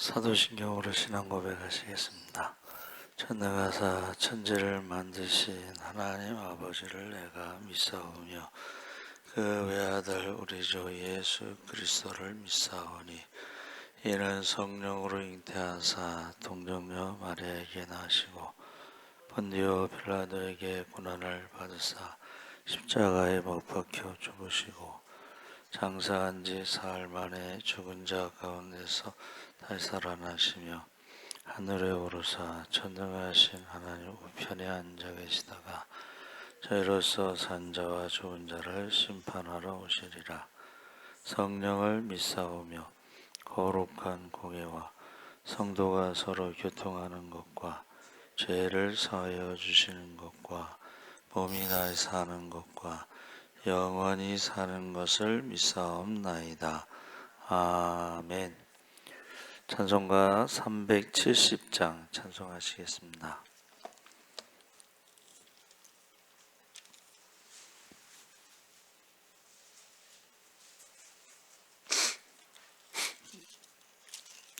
사도신경으로 신앙 고백하시겠습니다. 천능하사 천지를 만드신 하나님 아버지를 내가 믿사오며 그 외아들 우리 주 예수 그리스도를 믿사오니 이는 성령으로 잉태하사 동정녀 마리아에게 나시고 본디오 빌라도에게 고난을 받으사 십자가에 못 박혀 죽으시고 장사한 지 사흘 만에 죽은 자 가운데서 다시 살아나시며 하늘에 오르사 전능하신 하나님 우편에 앉아 계시다가 저희로서 산 자와 죽은 자를 심판하러 오시리라. 성령을 믿사오며 거룩한 공예와 성도가 서로 교통하는 것과 죄를 사하여 주시는 것과 몸이 다시 사는 것과 영원히 사는 것을 믿사옵나이다. 아멘. 찬송가 370장 찬송하시겠습니다.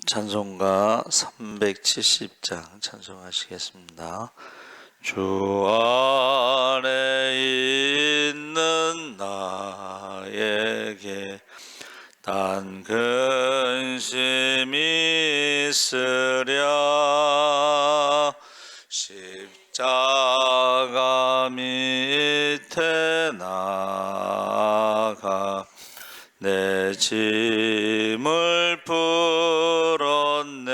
찬송가 370장 찬송하시겠습니다. 주 안에 있는 나에게 단 근심이 있으랴. 십자가 밑에 나가 내 짐을 풀었네.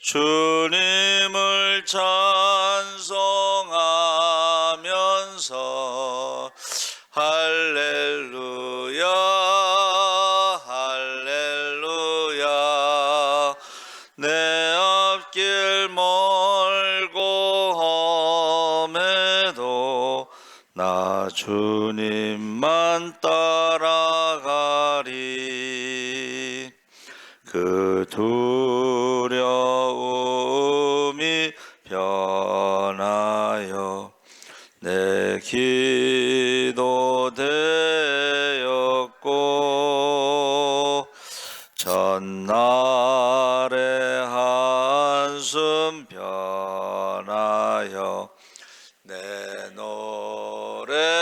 주님을 찬송하면서 할렐루야 할렐루야. 내 앞길 멀고 험해도 나 주님만 따라가리. 그 두려움이 변하여 내 기도 되었고 전날의 한숨 변하여 내 노래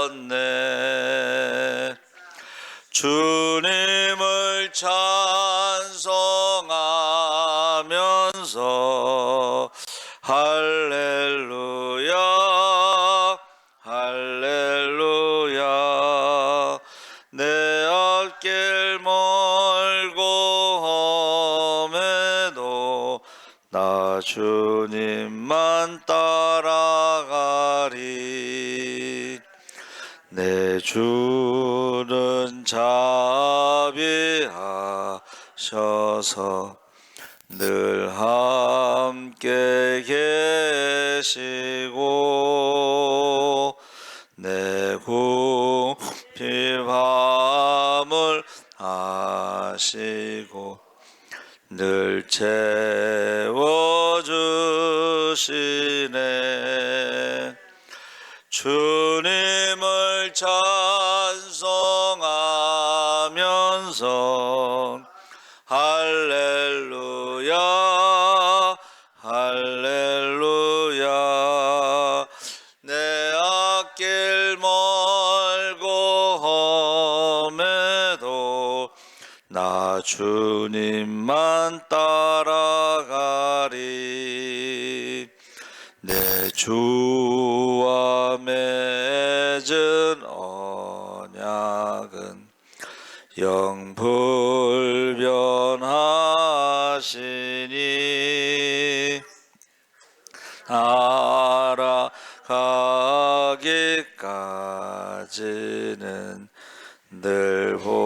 되었네. 주님을 찬송하면서 할렐루야 할렐루야. 내 앞길 멀고 험해도 나 주님만 따라가리. 내 주는 자비하셔서 늘 함께 계시고 내 궁핍함을 아시고 늘 채워주시네. 주님을 찬송하면서 할렐루야 할렐루야. 내 앞길 멀고 험해도 나 주님만 따라가리. 내 주와 맺은 언약은 영불변하시니 알아가기까지는 늘 보호하시네.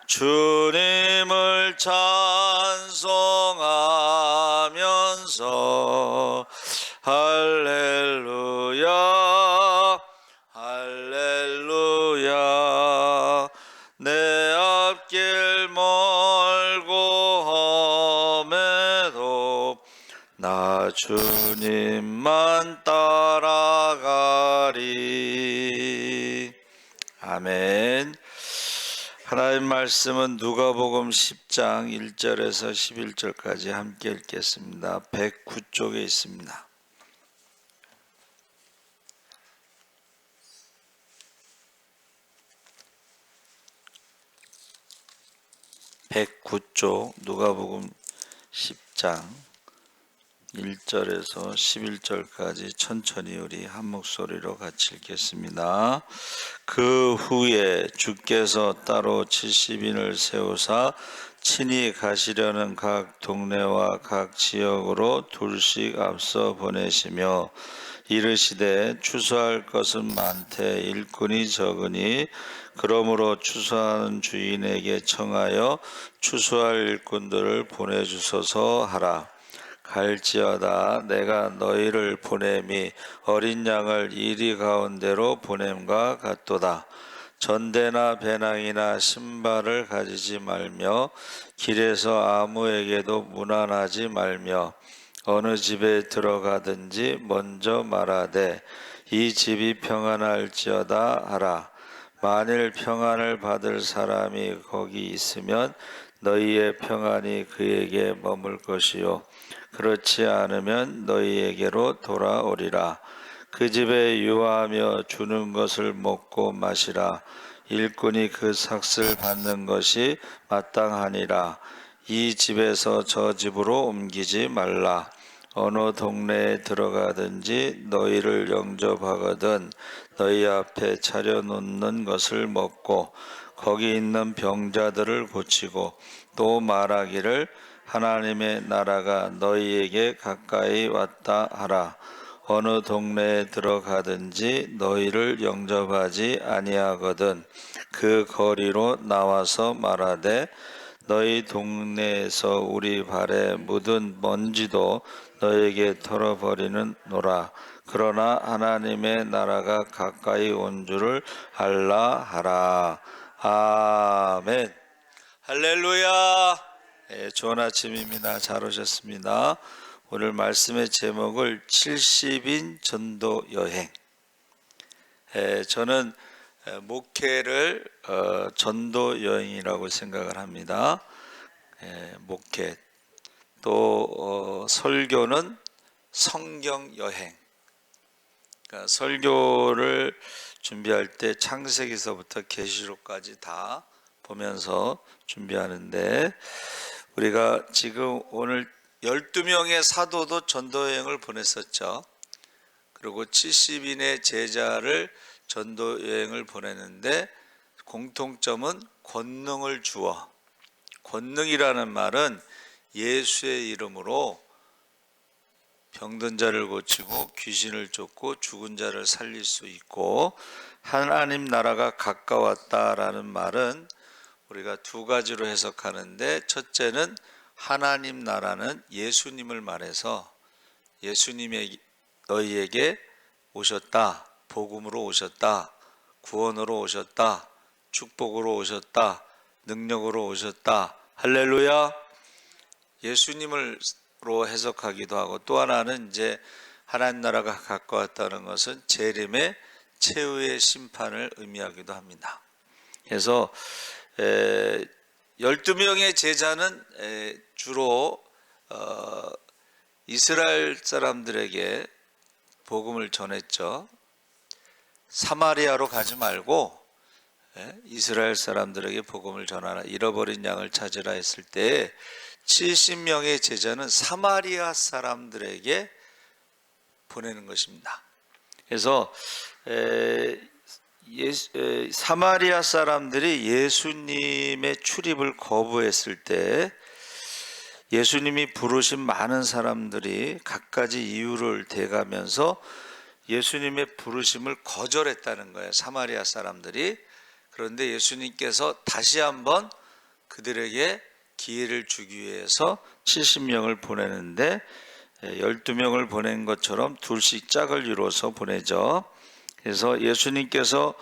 주님을 찬송하면서 할렐루야 할렐루야. 내 앞길 멀고 험해도 나 주님만 따라가리. 하나님 말씀은 누가복음 10장 1절에서 11절까지 함께 읽겠습니다. 109쪽에 있습니다. 109쪽 누가복음 10장 1절에서 11절까지 천천히 우리 한 목소리로 같이 읽겠습니다. 그 후에 주께서 따로 70인을 세우사 친히 가시려는 각 동네와 각 지역으로 둘씩 앞서 보내시며 이르시되 추수할 것은 많되 일꾼이 적으니 그러므로 추수하는 주인에게 청하여 추수할 일꾼들을 보내주소서 하라. 갈지어다 내가 너희를 보냄이 어린 양을 이리 가운데로 보냄과 같도다. 전대나 배낭이나 신발을 가지지 말며 길에서 아무에게도 문안하지 말며 어느 집에 들어가든지 먼저 말하되 이 집이 평안할지어다 하라. 만일 평안을 받을 사람이 거기 있으면 너희의 평안이 그에게 머물 것이요 그렇지 않으면 너희에게로 돌아오리라. 그 집에 유하며 주는 것을 먹고 마시라. 일꾼이 그 삭을 받는 것이 마땅하니라. 이 집에서 저 집으로 옮기지 말라. 어느 동네에 들어가든지 너희를 영접하거든 너희 앞에 차려놓는 것을 먹고 거기 있는 병자들을 고치고 또 말하기를 하나님의 나라가 너희에게 가까이 왔다 하라. 어느 동네에 들어가든지 너희를 영접하지 아니하거든 그 거리로 나와서 말하되 너희 동네에서 우리 발에 묻은 먼지도 너희에게 털어버리는노라. 그러나 하나님의 나라가 가까이 온 줄을 알라 하라. 아멘. 할렐루야. 좋은 아침입니다. 잘 오셨습니다. 오늘 말씀의 제목을 70인 전도 여행. 저는 목회를 전도 여행이라고 생각을 합니다. 목회 또 설교는 성경 여행. 그러니까 설교를 준비할 때 창세기서부터 계시록까지 다 보면서 준비하는데 우리가 지금 오늘 12명의 사도도 전도여행을 보냈었죠. 그리고 70인의 제자를 전도여행을 보냈는데 공통점은 권능을 주어. 권능이라는 말은 예수의 이름으로 병든 자를 고치고 귀신을 쫓고 죽은 자를 살릴 수 있고 하나님 나라가 가까웠다라는 말은 우리가 두 가지로 해석하는데 첫째는 하나님 나라는 예수님을 말해서 예수님이 너희에게 오셨다, 복음으로 오셨다, 구원으로 오셨다, 축복으로 오셨다, 능력으로 오셨다. 할렐루야. 예수님으로 해석하기도 하고 또 하나는 이제 하나님 나라가 가까웠다는 것은 재림의 최후의 심판을 의미하기도 합니다. 그래서 12명의 제자는 주로 이스라엘 사람들에게 복음을 전했죠. 사마리아로 가지 말고 이스라엘 사람들에게 복음을 전하라. 잃어버린 양을 찾으라 했을 때 70명의 제자는 사마리아 사람들에게 보내는 것입니다. 그래서 사마리아 사람들이 예수님의 출입을 거부했을 때 예수님이 부르신 많은 사람들이 갖가지 이유를 대가면서 예수님의 부르심을 거절했다는 거예요. 사마리아 사람들이. 그런데 예수님께서 다시 한번 그들에게 기회를 주기 위해서 70명을 보내는데 12명을 보낸 것처럼 둘씩 짝을 이루어서 보내죠. 그래서 예수님께서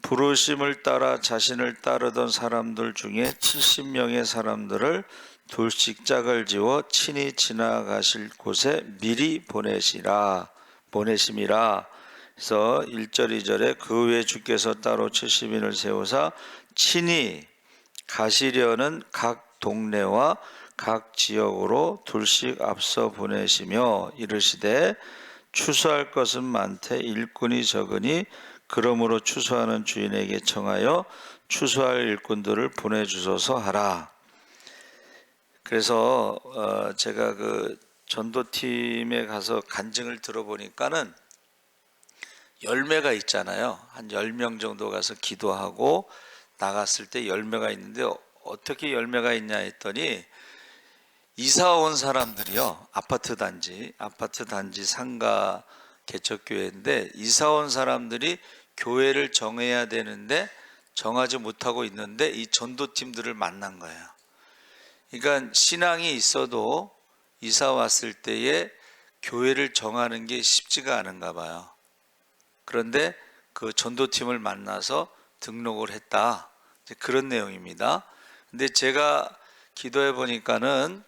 부르심을 따라 자신을 따르던 사람들 중에 70명의 사람들을 둘씩 짝을 지어 친히 지나가실 곳에 미리 보내심이라. 그래서 1절 2절에 그 후에 주께서 따로 70인을 세우사 친히 가시려는 각 동네와 각 지역으로 둘씩 앞서 보내시며 이르시되 추수할 것은 많되 일꾼이 적으니 그러므로 추수하는 주인에게 청하여 추수할 일꾼들을 보내주소서 하라. 그래서 제가 그 전도팀에 가서 간증을 들어보니까는 열매가 있잖아요. 한 10명 정도 가서 기도하고 나갔을 때 열매가 있는데 어떻게 열매가 있냐 했더니 이사 온 사람들이요. 아파트 단지 상가 개척교회인데 이사 온 사람들이 교회를 정해야 되는데 정하지 못하고 있는데 이 전도팀들을 만난 거예요. 그러니까 신앙이 있어도 이사 왔을 때에 교회를 정하는 게 쉽지가 않은가 봐요. 그런데 그 전도팀을 만나서 등록을 했다. 그런 내용입니다. 근데 제가 기도해 보니까는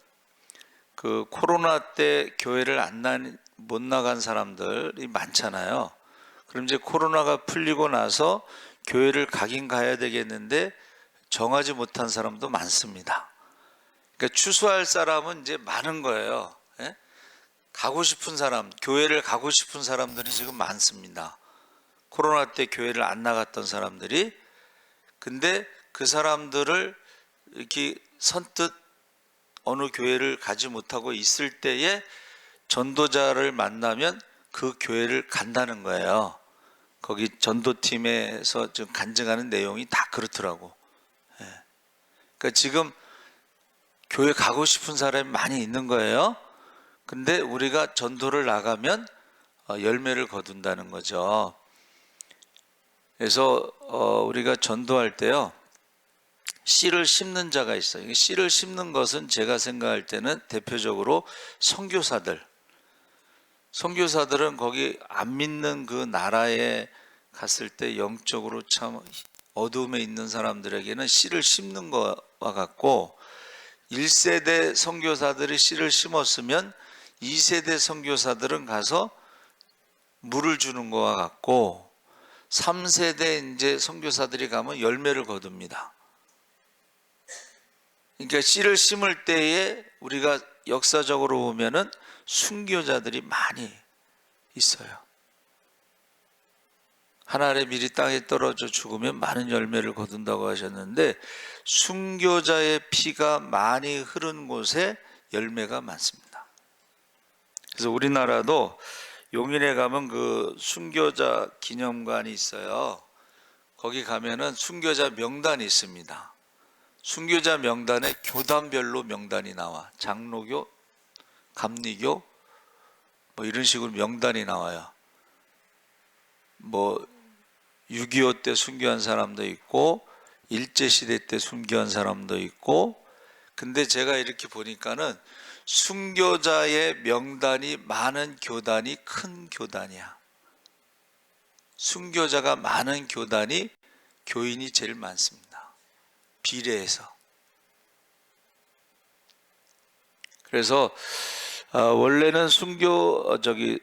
그 코로나 때 교회를 못 나간 사람들이 많잖아요. 그럼 이제 코로나가 풀리고 나서 교회를 가긴 가야 되겠는데 정하지 못한 사람도 많습니다. 그러니까 추수할 사람은 이제 많은 거예요. 예? 가고 싶은 사람, 교회를 가고 싶은 사람들이 지금 많습니다. 코로나 때 교회를 안 나갔던 사람들이. 근데 그 사람들을 이렇게 선뜻 어느 교회를 가지 못하고 있을 때에 전도자를 만나면 그 교회를 간다는 거예요. 거기 전도팀에서 지금 간증하는 내용이 다 그렇더라고. 예. 그러니까 지금 교회 가고 싶은 사람이 많이 있는 거예요. 근데 우리가 전도를 나가면 열매를 거둔다는 거죠. 그래서 우리가 전도할 때요, 씨를 심는 자가 있어요. 씨를 심는 것은 제가 생각할 때는 대표적으로 선교사들은 거기 안 믿는 그 나라에 갔을 때 영적으로 참 어두움에 있는 사람들에게는 씨를 심는 것과 같고, 1세대 선교사들이 씨를 심었으면 2세대 선교사들은 가서 물을 주는 것과 같고, 3세대 이제 선교사들이 가면 열매를 거둡니다. 그러니까 씨를 심을 때에 우리가 역사적으로 보면은 순교자들이 많이 있어요. 한 알에 미리 땅에 떨어져 죽으면 많은 열매를 거둔다고 하셨는데, 순교자의 피가 많이 흐른 곳에 열매가 많습니다. 그래서 우리나라도 용인에 가면 그 순교자 기념관이 있어요. 거기 가면은 순교자 명단이 있습니다. 순교자 명단에 교단별로 명단이 나와. 장로교, 감리교 뭐 이런 식으로 명단이 나와요. 뭐 6.25 때 순교한 사람도 있고 일제시대 때 순교한 사람도 있고. 근데 제가 이렇게 보니까는 순교자의 명단이 많은 교단이 큰 교단이야. 순교자가 많은 교단이 교인이 제일 많습니다. 비례해서. 그래서 원래는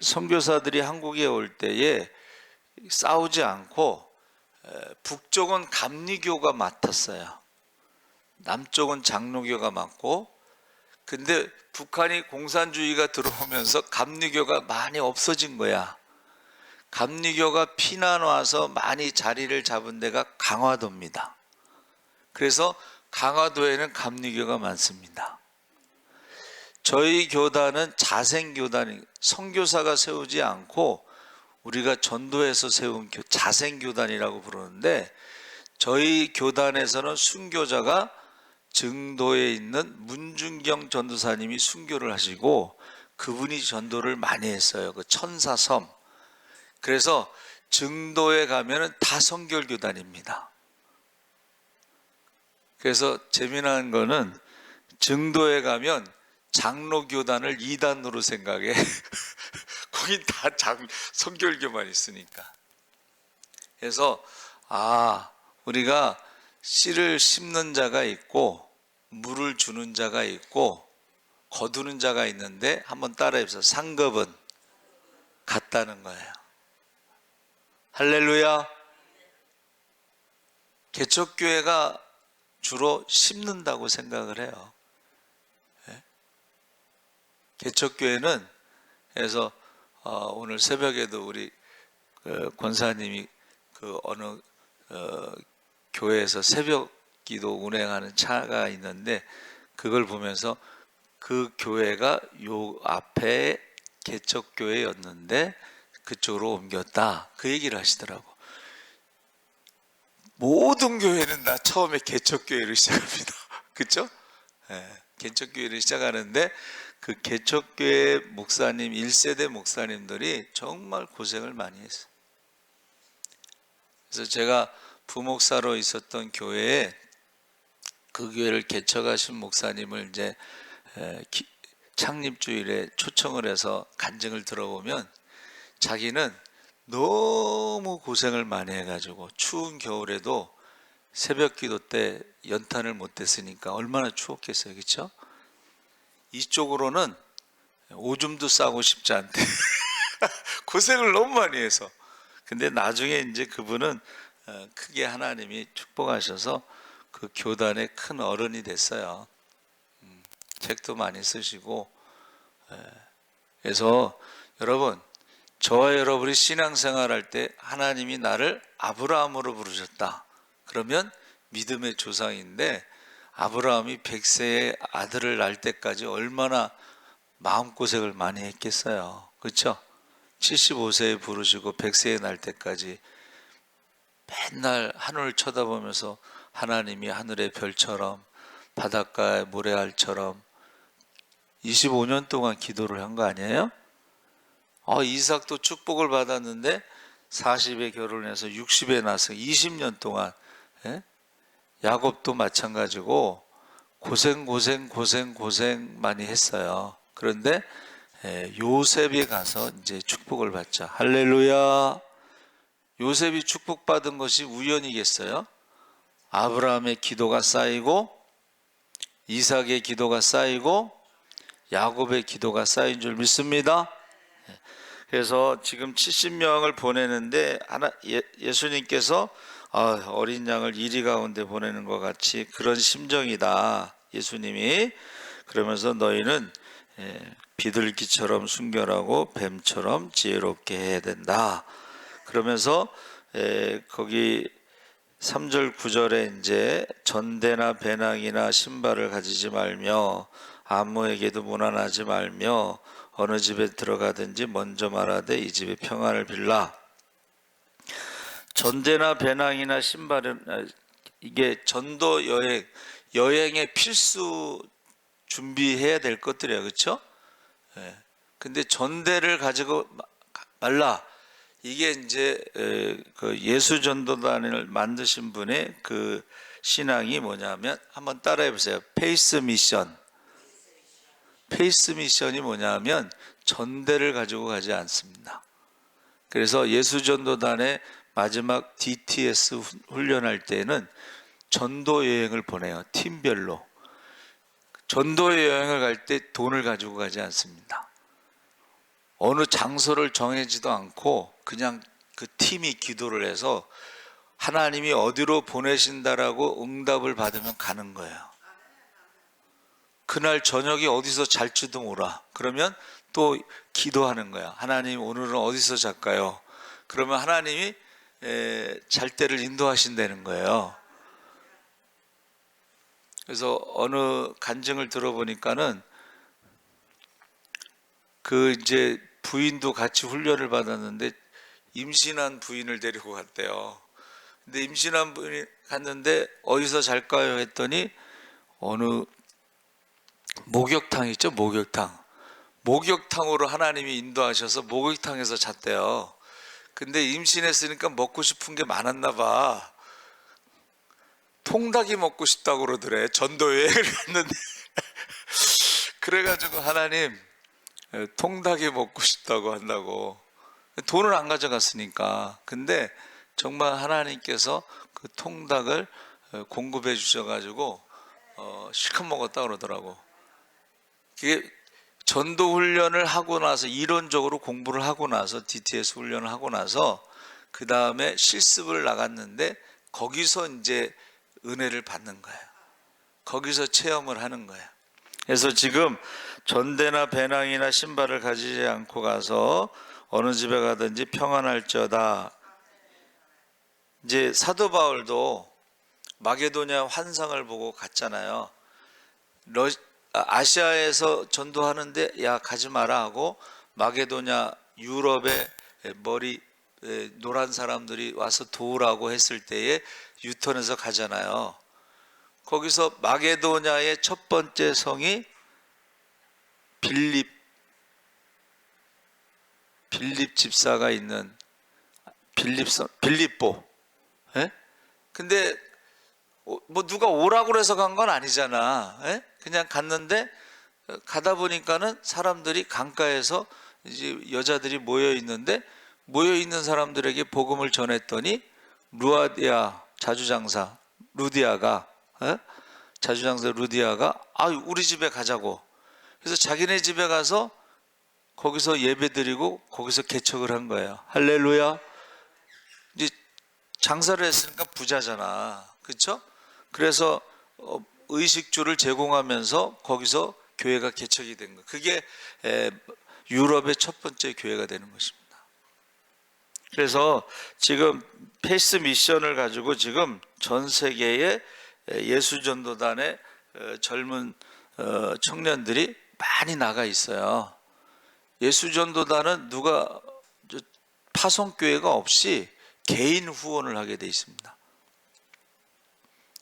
선교사들이 한국에 올 때에 싸우지 않고 북쪽은 감리교가 맡았어요. 남쪽은 장로교가 맡고. 근데 북한이 공산주의가 들어오면서 감리교가 많이 없어진 거야. 감리교가 피난 와서 많이 자리를 잡은 데가 강화도입니다. 그래서 강화도에는 감리교가 많습니다. 저희 교단은 자생교단이, 선교사가 세우지 않고 우리가 전도해서 세운 자생교단이라고 부르는데, 저희 교단에서는 순교자가 증도에 있는 문중경 전도사님이 순교를 하시고 그분이 전도를 많이 했어요. 그 천사섬. 그래서 증도에 가면은 다 선결교단입니다. 그래서 재미난 거는 증도에 가면 장로교단을 2단으로 생각해. 거긴 다 선결교만 있으니까. 그래서 우리가 씨를 심는 자가 있고 물을 주는 자가 있고 거두는 자가 있는데, 한번 따라해보세요. 상급은 같다는 거예요. 할렐루야. 개척교회가 주로 심는다고 생각을 해요. 예? 개척교회는 그래서 오늘 새벽에도 우리 권사님이 그 어느 교회에서 새벽 기도 운행하는 차가 있는데 그걸 보면서 그 교회가 요 앞에 개척교회였는데 그쪽으로 옮겼다, 그 얘기를 하시더라고. 모든 교회는 다 처음에 개척교회를 시작합니다. 그렇죠? 예, 개척교회를 시작하는데 그 개척교회 목사님 1세대 목사님들이 정말 고생을 많이 했어요. 그래서 제가 부목사로 있었던 교회에 그 교회를 개척하신 목사님을 이제 창립주일에 초청을 해서 간증을 들어보면 자기는 너무 고생을 많이 해가지고 추운 겨울에도 새벽 기도 때 연탄을 못 댔으니까 얼마나 추웠겠어요. 그렇죠? 이쪽으로는 오줌도 싸고 싶지 않대. 고생을 너무 많이 해서. 근데 나중에 이제 그분은 크게 하나님이 축복하셔서 그 교단의 큰 어른이 됐어요. 책도 많이 쓰시고. 그래서 여러분, 저와 여러분이 신앙생활할 때 하나님이 나를 아브라함으로 부르셨다. 그러면 믿음의 조상인데 아브라함이 100세의 아들을 낳을 때까지 얼마나 마음고생을 많이 했겠어요. 그렇죠? 75세에 부르시고 100세에 날 때까지 맨날 하늘을 쳐다보면서 하나님이 하늘의 별처럼 바닷가의 모래알처럼 25년 동안 기도를 한 거 아니에요? 이삭도 축복을 받았는데 40에 결혼해서 60에 나서 20년 동안, 예? 야곱도 마찬가지고 고생 많이 했어요. 그런데 요셉이 가서 이제 축복을 받죠. 할렐루야. 요셉이 축복받은 것이 우연이겠어요? 아브라함의 기도가 쌓이고 이삭의 기도가 쌓이고 야곱의 기도가 쌓인 줄 믿습니다. 그래서 지금 70명을 보내는데 예수님께서 어린 양을 이리 가운데 보내는 것 같이 그런 심정이다, 예수님이. 그러면서 너희는 비둘기처럼 순결하고 뱀처럼 지혜롭게 해야 된다. 그러면서 거기 3절 9절에 이제 전대나 배낭이나 신발을 가지지 말며 아무에게도 문안하지 말며 어느 집에 들어가든지 먼저 말하되 이 집에 평안을 빌라. 전대나 배낭이나 신발은 이게 전도 여행의 필수 준비해야 될 것들이에요. 그렇죠? 근데 전대를 가지고 말라. 이게 이제 그 예수 전도단을 만드신 분의 그 신앙이 뭐냐면 한번 따라해 보세요. 페이스 미션. 페이스 미션이 뭐냐면 전대를 가지고 가지 않습니다. 그래서 예수 전도단의 마지막 DTS 훈련할 때는 전도 여행을 보내요. 팀별로. 전도 여행을 갈 때 돈을 가지고 가지 않습니다. 어느 장소를 정해지도 않고 그냥 그 팀이 기도를 해서 하나님이 어디로 보내신다라고 응답을 받으면 가는 거예요. 그날 저녁이 어디서 잘지도 몰라. 그러면 또 기도하는 거야. 하나님 오늘은 어디서 잘까요? 그러면 하나님이 잘 때를 인도하신다는 거예요. 그래서 어느 간증을 들어보니까는 그 이제 부인도 같이 훈련을 받았는데 임신한 부인을 데리고 갔대요. 근데 임신한 부인이 갔는데 어디서 잘까요? 했더니 어느 목욕탕 있죠? 목욕탕으로 하나님이 인도하셔서 목욕탕에서 잤대요. 근데 임신했으니까 먹고 싶은 게 많았나 봐. 통닭이 먹고 싶다고 그러더래. 전도 여행을 갔는데 그래가지고 하나님 통닭이 먹고 싶다고 한다고. 돈을 안 가져갔으니까. 근데 정말 하나님께서 그 통닭을 공급해 주셔가지고 실컷 먹었다 그러더라고. 그게 전도 훈련을 하고 나서 이론적으로 공부를 하고 나서 DTS 훈련을 하고 나서 그 다음에 실습을 나갔는데 거기서 이제 은혜를 받는 거예요. 거기서 체험을 하는 거예요. 그래서 지금 전대나 배낭이나 신발을 가지지 않고 가서 어느 집에 가든지 평안할지어다. 이제 사도 바울도 마게도냐 환상을 보고 갔잖아요. 아시아에서 전도하는데 야 가지 마라 하고 마게도냐 유럽의 머리 노란 사람들이 와서 도우라고 했을 때에 유턴해서 가잖아요. 거기서 마게도냐의 첫 번째 성이 빌립 집사가 있는 빌립보. 예? 근데 뭐 누가 오라고 해서 간 건 아니잖아. 예? 그냥 갔는데 가다 보니까는 사람들이 강가에서 이제 여자들이 모여 있는데 모여 있는 사람들에게 복음을 전했더니 루디아 자주장사 루디아가 우리 집에 가자고. 그래서 자기네 집에 가서 거기서 예배드리고 거기서 개척을 한 거예요. 할렐루야. 이제 장사를 했으니까 부자잖아. 그렇죠? 그래서 의식주를 제공하면서 거기서 교회가 개척이 된 거예요. 그게 유럽의 첫 번째 교회가 되는 것입니다. 그래서 지금 페이스 미션을 가지고 지금 전 세계의 예수전도단의 젊은 청년들이 많이 나가 있어요. 예수전도단은 누가 파송교회가 없이 개인 후원을 하게 돼 있습니다.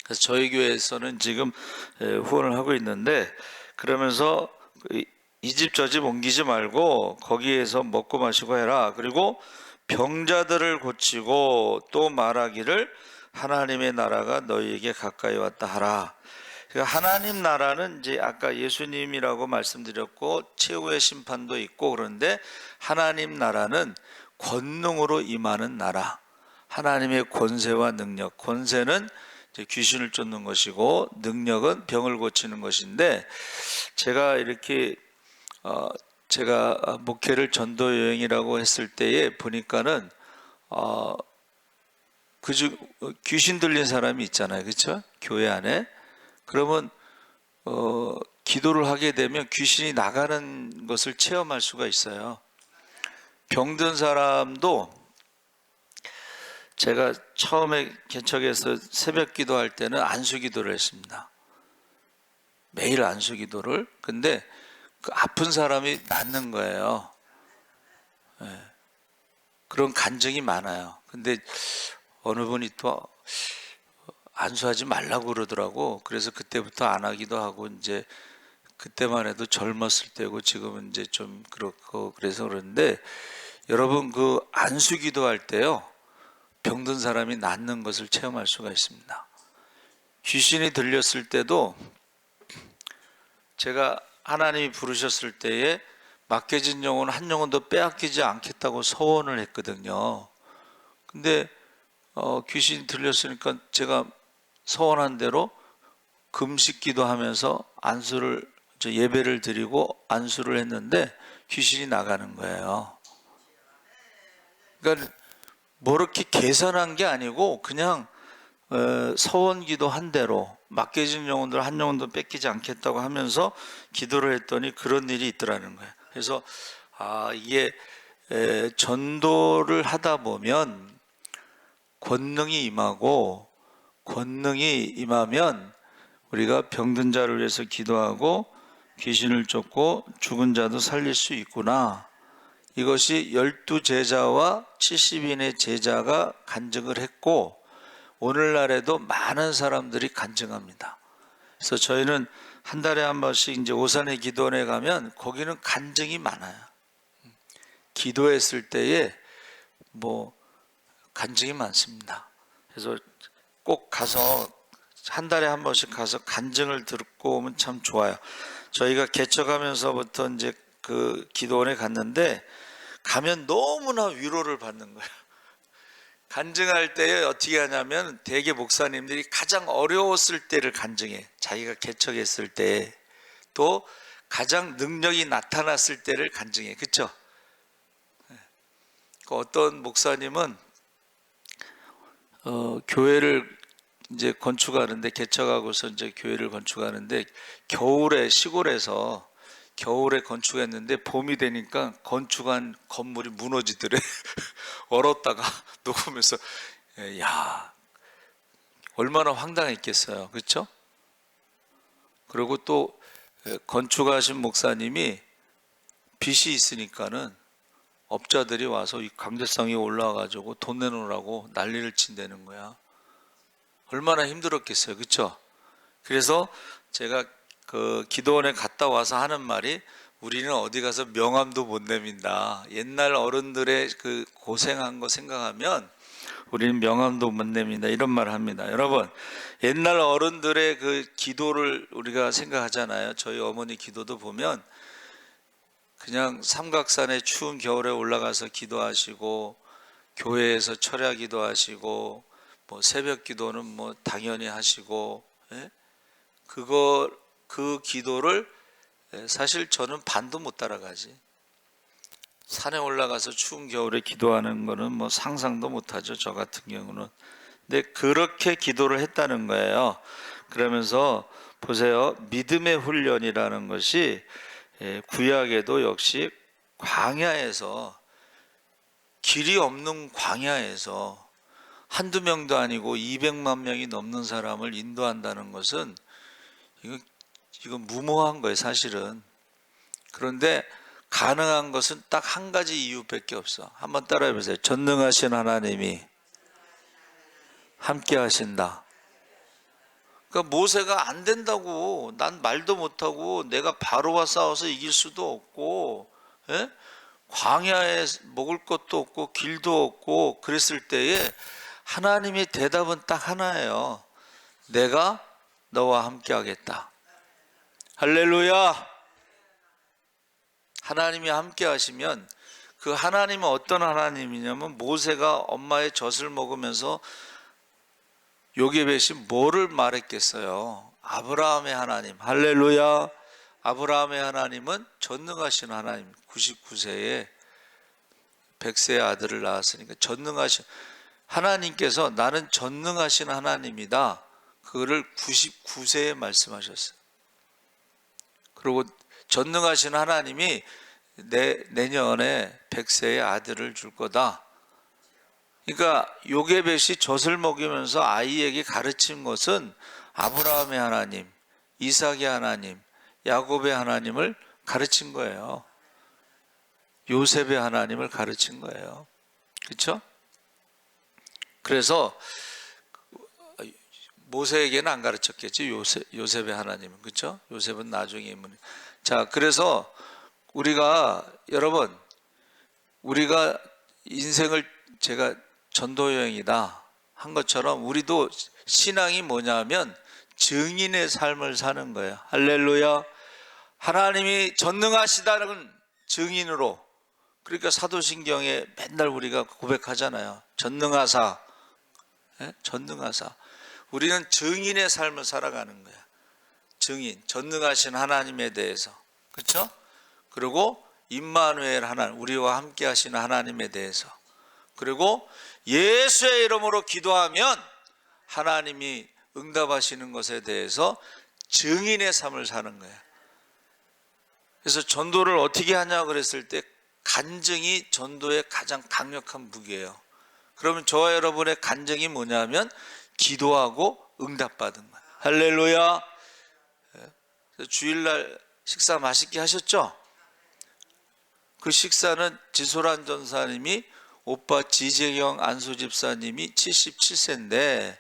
그래서 저희 교회에서는 지금 후원을 하고 있는데, 그러면서 이 집 저 집 옮기지 말고 거기에서 먹고 마시고 해라. 그리고 병자들을 고치고 또 말하기를 하나님의 나라가 너희에게 가까이 왔다 하라. 그러니까 하나님 나라는 이제 아까 예수님이라고 말씀드렸고 최후의 심판도 있고, 그런데 하나님 나라는 권능으로 임하는 나라. 하나님의 권세와 능력. 권세는 이제 귀신을 쫓는 것이고 능력은 병을 고치는 것인데, 제가 이렇게 제가 목회를 전도 여행이라고 했을 때에 보니까는 그중 귀신 들린 사람이 있잖아요. 그렇죠? 교회 안에. 그러면 기도를 하게 되면 귀신이 나가는 것을 체험할 수가 있어요. 병든 사람도 제가 처음에 개척해서 새벽 기도할 때는 안수 기도를 했습니다. 매일 안수 기도를. 근데 그 아픈 사람이 낫는 거예요. 네. 그런 간증이 많아요. 근데 어느 분이 또 안수하지 말라고 그러더라고. 그래서 그때부터 안 하기도 하고, 이제 그때만 해도 젊었을 때고 지금은 이제 좀 그렇고 그래서 그런데, 여러분 그 안수 기도할 때요, 병든 사람이 낫는 것을 체험할 수가 있습니다. 귀신이 들렸을 때도 제가 하나님이 부르셨을 때에 맡겨진 영혼 한 영혼도 빼앗기지 않겠다고 서원을 했거든요. 근데 귀신이 들렸으니까 제가 서원한 대로 금식 기도하면서 안수를 예배를 드리고 안수를 했는데 귀신이 나가는 거예요. 그러니까 뭐 이렇게 계산한 게 아니고 그냥 서원 기도한 대로 맡겨진 영혼들 한 영혼도 뺏기지 않겠다고 하면서 기도를 했더니 그런 일이 있더라는 거예요. 그래서 이게 전도를 하다 보면 권능이 임하고, 권능이 임하면 우리가 병든 자를 위해서 기도하고 귀신을 쫓고 죽은 자도 살릴 수 있구나. 이것이 12제자와 70인의 제자가 간증을 했고, 오늘날에도 많은 사람들이 간증합니다. 그래서 저희는 한 달에 한 번씩 이제 오산의 기도원에 가면 거기는 간증이 많아요. 기도했을 때에 뭐 간증이 많습니다. 그래서 꼭 가서 한 달에 한 번씩 가서 간증을 듣고 오면 참 좋아요. 저희가 개척하면서부터 이제 그 기도원에 갔는데 가면 너무나 위로를 받는 거예요. 간증할 때 어떻게 하냐면 대개 목사님들이 가장 어려웠을 때를 간증해. 자기가 개척했을 때, 또 가장 능력이 나타났을 때를 간증해. 그렇죠? 어떤 목사님은 교회를 이제 건축하는데, 개척하고서 이제 교회를 건축하는데, 겨울에 시골에서 겨울에 건축했는데 봄이 되니까 건축한 건물이 무너지더래. 얼었다가 녹으면서. 야, 얼마나 황당했겠어요. 그렇죠? 그리고 또 건축하신 목사님이 빚이 있으니까는 업자들이 와서 이 강제성이 올라와가지고 돈 내놓으라고 난리를 친다는 거야. 얼마나 힘들었겠어요. 그렇죠? 그래서 제가 그 기도원에 갔다 와서 하는 말이, 우리는 어디 가서 명함도 못 내민다. 옛날 어른들의 그 고생한 거 생각하면 우리는 명함도 못 내민다, 이런 말을 합니다. 여러분, 옛날 어른들의 그 기도를 우리가 생각하잖아요. 저희 어머니 기도도 보면 그냥 삼각산에 추운 겨울에 올라가서 기도하시고, 교회에서 철야 기도하시고, 뭐 새벽 기도는 뭐 당연히 하시고, 그 기도를 사실 저는 반도 못 따라가지. 산에 올라가서 추운 겨울에 기도하는 거는 뭐 상상도 못 하죠, 저 같은 경우는. 근데 그렇게 기도를 했다는 거예요. 그러면서 보세요, 믿음의 훈련이라는 것이 구약에도 역시 광야에서, 길이 없는 광야에서 한두 명도 아니고 200만 명이 넘는 사람을 인도한다는 것은 이건 무모한 거예요, 사실은. 그런데 가능한 것은 딱 한 가지 이유밖에 없어. 한번 따라해 보세요. 전능하신 하나님이 함께 하신다. 그러니까 모세가 안 된다고, 난 말도 못하고 내가 바로와 싸워서 이길 수도 없고, 광야에 먹을 것도 없고 길도 없고 그랬을 때에 하나님의 대답은 딱 하나예요. 내가 너와 함께 하겠다. 할렐루야. 하나님이 함께 하시면, 그 하나님은 어떤 하나님이냐면, 모세가 엄마의 젖을 먹으면서 요게벳이 뭐를 말했겠어요? 아브라함의 하나님. 할렐루야. 아브라함의 하나님은 전능하신 하나님. 99세에 100세의 아들을 낳았으니까 전능하신 하나님께서 나는 전능하신 하나님이다. 그거를 99세에 말씀하셨어요. 그리고 전능하신 하나님이 내년에 100세의 아들을 줄 거다. 그러니까 요게벳이 젖을 먹이면서 아이에게 가르친 것은 아브라함의 하나님, 이삭의 하나님, 야곱의 하나님을 가르친 거예요. 요셉의 하나님을 가르친 거예요. 그렇죠? 그래서 모세에게는 안 가르쳤겠지, 요셉의 하나님은. 그렇죠? 요셉은 나중에 인물. 자, 그래서 여러분, 우리가 인생을, 제가 전도 여행이다 한 것처럼 우리도 신앙이 뭐냐면 증인의 삶을 사는 거예요. 할렐루야. 하나님이 전능하시다는 증인으로. 그러니까 사도신경에 맨날 우리가 고백하잖아요. 전능하사. 전능하사. 우리는 증인의 삶을 살아가는 거야. 증인, 전능하신 하나님에 대해서. 그렇죠? 그리고 임마누엘 하나님, 우리와 함께 하시는 하나님에 대해서. 그리고 예수의 이름으로 기도하면 하나님이 응답하시는 것에 대해서 증인의 삶을 사는 거야. 그래서 전도를 어떻게 하냐 그랬을 때 간증이 전도의 가장 강력한 무기예요. 그러면 저와 여러분의 간증이 뭐냐면 기도하고 응답받은 거야. 할렐루야. 주일날 식사 맛있게 하셨죠? 그 식사는 지소란 전사님이, 오빠 지재경 안수 집사님이 77세인데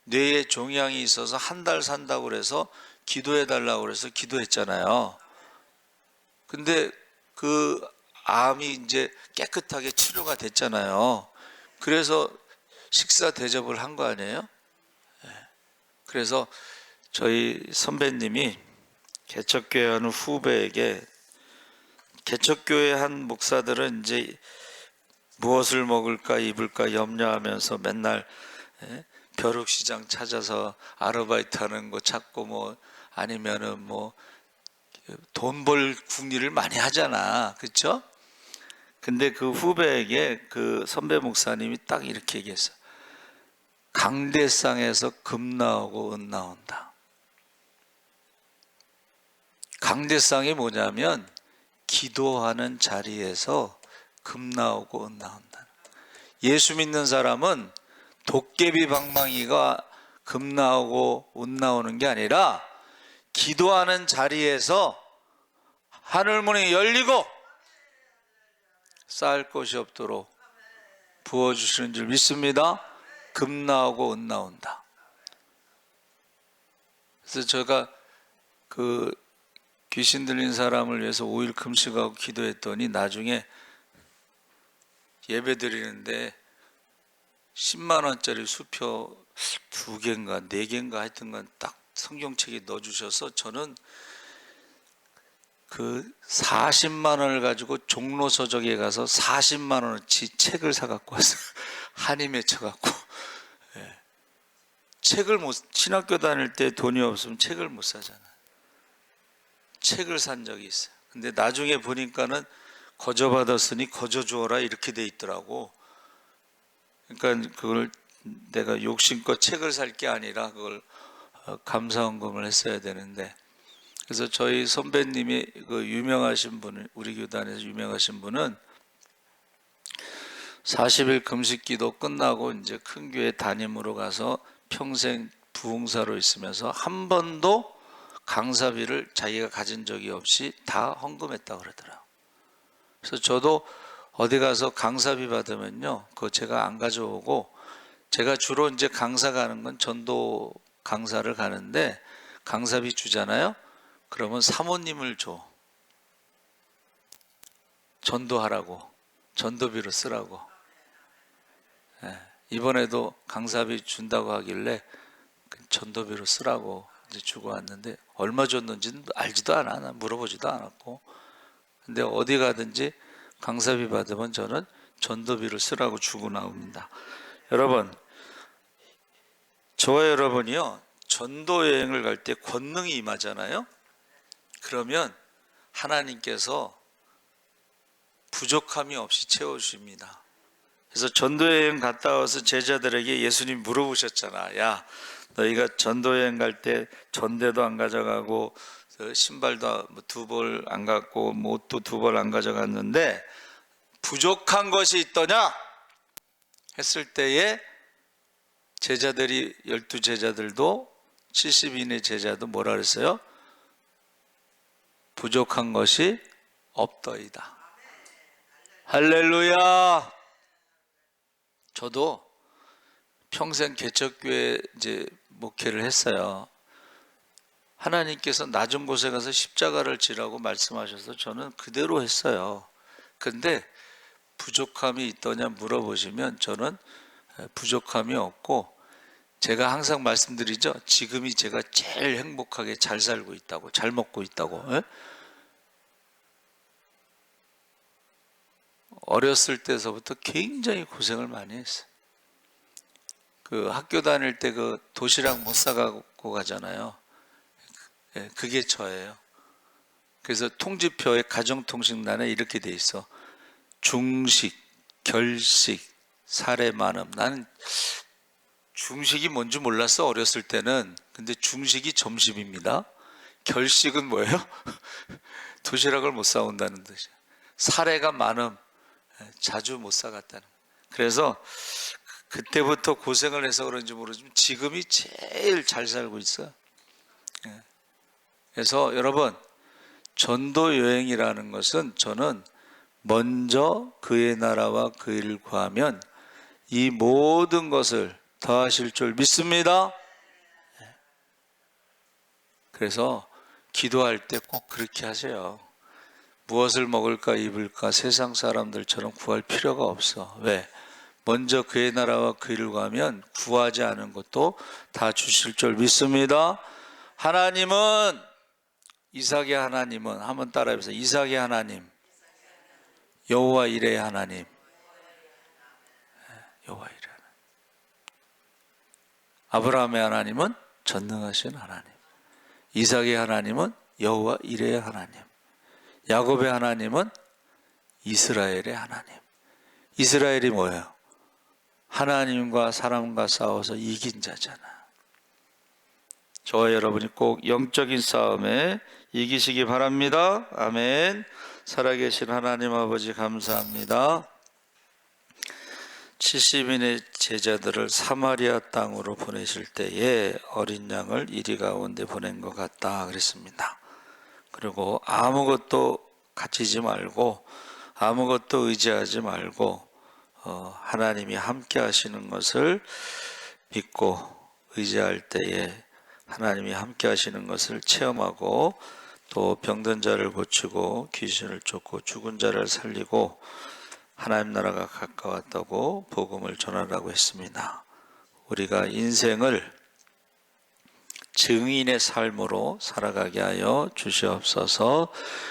뇌에 종양이 있어서 한 달 산다고 그래서 기도해 달라고 그래서 기도했잖아요. 근데 그 암이 이제 깨끗하게 치료가 됐잖아요. 그래서 식사 대접을 한 거 아니에요? 그래서 저희 선배님이 개척교회 하는 후배에게, 개척교회 한 목사들은 이제 무엇을 먹을까 입을까 염려하면서 맨날 벼룩시장 찾아서 아르바이트 하는 거 찾고, 뭐 아니면은 뭐 돈 벌 궁리를 많이 하잖아. 그렇죠? 근데 그 후배에게 그 선배 목사님이 딱 이렇게 얘기했어. 강대상에서 금 나오고 은 나온다. 강대상이 뭐냐면 기도하는 자리에서 금 나오고 은 나온다. 예수 믿는 사람은 도깨비 방망이가 금 나오고 은 나오는 게 아니라 기도하는 자리에서 하늘문이 열리고 쌓을 것이 없도록 부어주시는 줄 믿습니다. 금 나오고 은 나온다. 그래서 제가 그 귀신 들린 사람을 위해서 5일 금식하고 기도했더니 나중에 예배 드리는데 10만 원짜리 수표 2개인가 4개인가 하여튼간 딱 성경책에 넣어주셔서 저는 그 40만 원을 가지고 종로서적에 가서 40만 원어치 책을 사갖고 왔어요. 한이 맺혀갖고. 예. 책을 신학교 다닐 때 돈이 없으면 책을 못 사잖아요. 책을 산 적이 있어요. 근데 나중에 보니까는 거저 받았으니 거저 주어라 이렇게 돼 있더라고. 그러니까 그걸 내가 욕심껏 책을 살 게 아니라 그걸 감사헌금을 했어야 되는데, 그래서 저희 선배님이 그 유명하신 분, 우리 교단에서 유명하신 분은 40일 금식기도 끝나고 이제 큰 교회 담임으로 가서 평생 부흥사로 있으면서 한 번도 강사비를 자기가 가진 적이 없이 다 헌금했다고 그러더라고요. 그래서 저도 어디 가서 강사비 받으면요, 그거 제가 안 가져오고, 제가 주로 이제 강사 가는 건 전도 강사를 가는데 강사비 주잖아요. 그러면 사모님을 줘. 전도하라고, 전도비로 쓰라고. 예, 이번에도 강사비 준다고 하길래 전도비로 쓰라고 이제 주고 왔는데 얼마 줬는지는 알지도 않아. 난 물어보지도 않았고. 근데 어디 가든지 강사비 받으면 저는 전도비를 쓰라고 주고 나옵니다. 여러분, 저와 여러분이요, 전도 여행을 갈 때 권능이 임하잖아요. 그러면 하나님께서 부족함이 없이 채워주십니다. 그래서 전도여행 갔다 와서 제자들에게 예수님 물어보셨잖아. 야, 너희가 전도여행 갈 때 전대도 안 가져가고 신발도 2벌 안 갖고 옷도 2벌 안 가져갔는데 부족한 것이 있더냐 했을 때에 제자들이 12제자들도 70인의 제자도 뭐라 그랬어요? 부족한 것이 없더이다. 할렐루야. 저도 평생 개척교회 이제 목회를 했어요. 하나님께서 낮은 곳에 가서 십자가를 지라고 말씀하셔서 저는 그대로 했어요. 근데 부족함이 있더냐 물어보시면 저는 부족함이 없고, 제가 항상 말씀드리죠. 지금이 제가 제일 행복하게 잘 살고 있다고, 잘 먹고 있다고. 예? 어렸을 때서부터 굉장히 고생을 많이 했어요. 그 학교 다닐 때 그 도시락 못 사가고 가잖아요. 예, 그게 저예요. 그래서 통지표에 가정통식란에 이렇게 돼 있어. 중식, 결식, 사례 많음. 나는 중식이 뭔지 몰랐어, 어렸을 때는. 근데 중식이 점심입니다. 결식은 뭐예요? 도시락을 못 사온다는 뜻이에요. 사례가 많음, 자주 못 사갔다는. 그래서 그때부터 고생을 해서 그런지 모르지만 지금이 제일 잘 살고 있어요. 그래서 여러분, 전도 여행이라는 것은 저는 먼저 그의 나라와 그 일을 구하면 이 모든 것을 더하실 줄 믿습니다. 그래서 기도할 때 꼭 그렇게 하세요. 무엇을 먹을까 입을까 세상 사람들처럼 구할 필요가 없어. 왜? 먼저 그의 나라와 그 일을 구하면 구하지 않은 것도 다 주실 줄 믿습니다. 하나님은, 이삭의 하나님은, 한번 따라해보세요. 이삭의 하나님, 여호와 이레의 하나님. 여호와 이레 하나님. 아브라함의 하나님은 전능하신 하나님, 이삭의 하나님은 여호와 이레의 하나님, 야곱의 하나님은 이스라엘의 하나님. 이스라엘이 뭐예요? 하나님과 사람과 싸워서 이긴 자잖아. 저와 여러분이 꼭 영적인 싸움에 이기시기 바랍니다. 아멘. 살아계신 하나님 아버지 감사합니다. 70인의 제자들을 사마리아 땅으로 보내실 때에 어린 양을 이리 가운데 보낸 것 같다 그랬습니다. 그리고 아무것도 가지지 말고 아무것도 의지하지 말고 하나님이 함께 하시는 것을 믿고 의지할 때에 하나님이 함께 하시는 것을 체험하고 또 병든 자를 고치고 귀신을 쫓고 죽은 자를 살리고 하나님 나라가 가까웠다고 복음을 전하라고 했습니다. 우리가 인생을 증인의 삶으로 살아가게 하여 주시옵소서.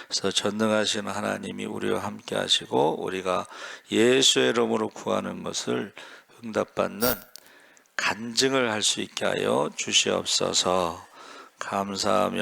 그래서 전능하신 하나님이 우리와 함께 하시고 우리가 예수의 이름으로 구하는 것을 응답받는 간증을 할 수 있게 하여 주시옵소서. 감사하며